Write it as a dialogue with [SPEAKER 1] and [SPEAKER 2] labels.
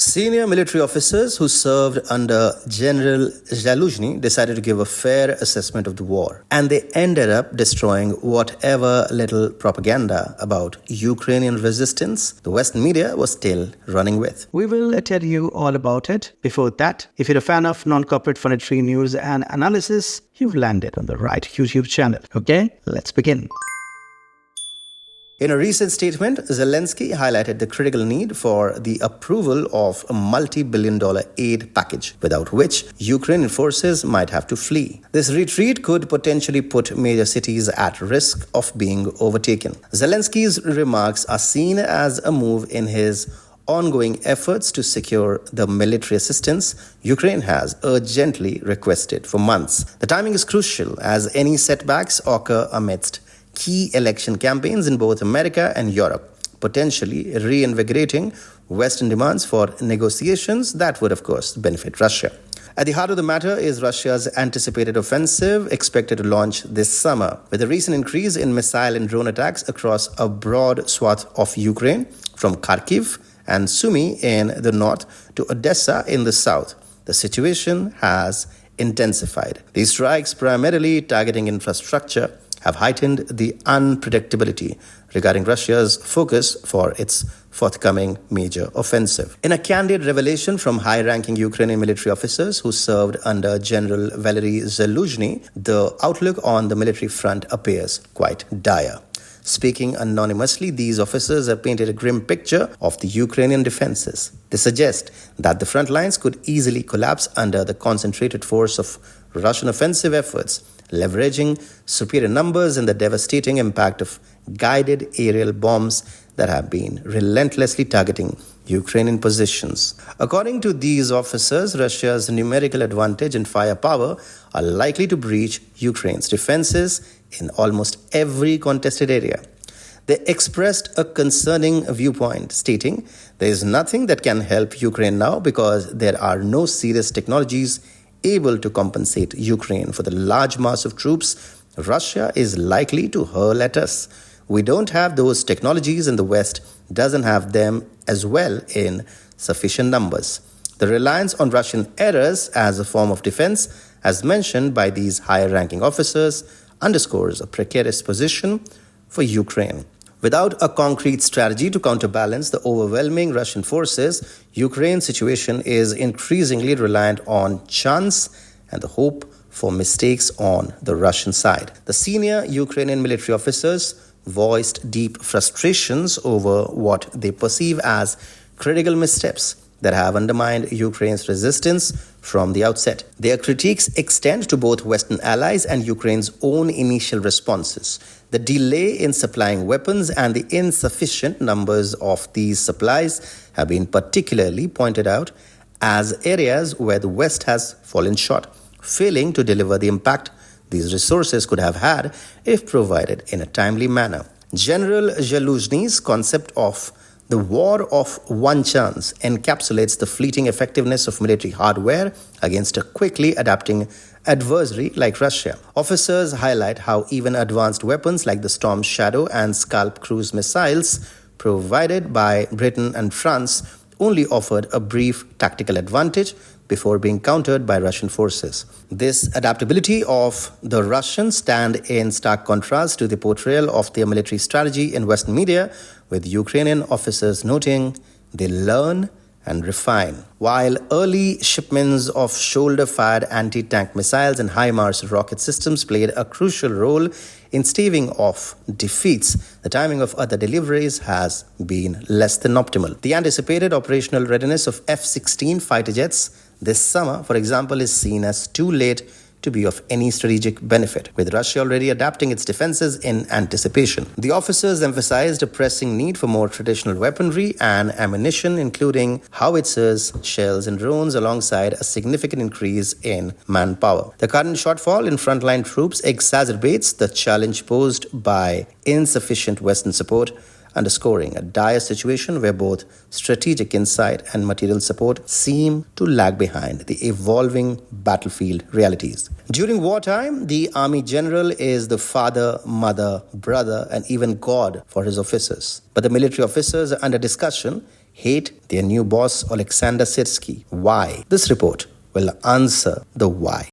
[SPEAKER 1] Senior military officers who served under General Zaluzhny decided to give a fair assessment of the war, and they ended up destroying whatever little propaganda about Ukrainian resistance the Western media was still running with.
[SPEAKER 2] We will tell you all about it. Before that, if you're a fan of non-corporate monetary news and analysis, you've landed on the right YouTube channel. Okay, let's begin.
[SPEAKER 1] In a recent statement, Zelensky highlighted the critical need for the approval of a multi-billion-dollar aid package, without which Ukrainian forces might have to flee. This retreat could potentially put major cities at risk of being overtaken. Zelensky's remarks are seen as a move in his ongoing efforts to secure the military assistance Ukraine has urgently requested for months. The timing is crucial, as any setbacks occur amidst key election campaigns in both America and Europe, potentially reinvigorating Western demands for negotiations that would, of course, benefit Russia. At the heart of the matter is Russia's anticipated offensive, expected to launch this summer. With a recent increase in missile and drone attacks across a broad swath of Ukraine, from Kharkiv and Sumy in the north to Odessa in the south, the situation has intensified. These strikes, primarily targeting infrastructure, have heightened the unpredictability regarding Russia's focus for its forthcoming major offensive. In a candid revelation from high-ranking Ukrainian military officers who served under General Valery Zaluzhny, the outlook on the military front appears quite dire. Speaking anonymously, these officers have painted a grim picture of the Ukrainian defenses. They suggest that the front lines could easily collapse under the concentrated force of Russian offensive efforts, leveraging superior numbers and the devastating impact of guided aerial bombs that have been relentlessly targeting Ukrainian positions. According to these officers, Russia's numerical advantage and firepower are likely to breach Ukraine's defenses in almost every contested area. They expressed a concerning viewpoint, stating, "There is nothing that can help Ukraine now because there are no serious technologies able to compensate Ukraine for the large mass of troops Russia is likely to hurl at us. We don't have those technologies, and the West doesn't have them as well in sufficient numbers." The reliance on Russian errors as a form of defense, as mentioned by these higher-ranking officers, underscores a precarious position for Ukraine. Without a concrete strategy to counterbalance the overwhelming Russian forces, Ukraine's situation is increasingly reliant on chance and the hope for mistakes on the Russian side. The senior Ukrainian military officers voiced deep frustrations over what they perceive as critical missteps that have undermined Ukraine's resistance from the outset. Their critiques extend to both Western allies and Ukraine's own initial responses. The delay in supplying weapons and the insufficient numbers of these supplies have been particularly pointed out as areas where the West has fallen short, failing to deliver the impact these resources could have had if provided in a timely manner. General Zaluzhny's concept of the war of one chance encapsulates the fleeting effectiveness of military hardware against a quickly adapting adversary like Russia. Officers highlight how even advanced weapons like the Storm Shadow and Scalp cruise missiles provided by Britain and France only offered a brief tactical advantage before being countered by Russian forces. This adaptability of the Russians stand in stark contrast to the portrayal of their military strategy in Western media, with Ukrainian officers noting they learn and refine. While early shipments of shoulder-fired anti-tank missiles and HIMARS rocket systems played a crucial role in staving off defeats, the timing of other deliveries has been less than optimal. The anticipated operational readiness of F-16 fighter jets this summer, for example, is seen as too late to be of any strategic benefit, with Russia already adapting its defenses in anticipation. The officers emphasized a pressing need for more traditional weaponry and ammunition, including howitzers, shells, and drones, alongside a significant increase in manpower. The current shortfall in frontline troops exacerbates the challenge posed by insufficient Western support, underscoring a dire situation where both strategic insight and material support seem to lag behind the evolving battlefield realities. During wartime, the Army General is the father, mother, brother, and even God for his officers. But the military officers under discussion hate their new boss Alexander Sirsky. Why? This report will answer the why.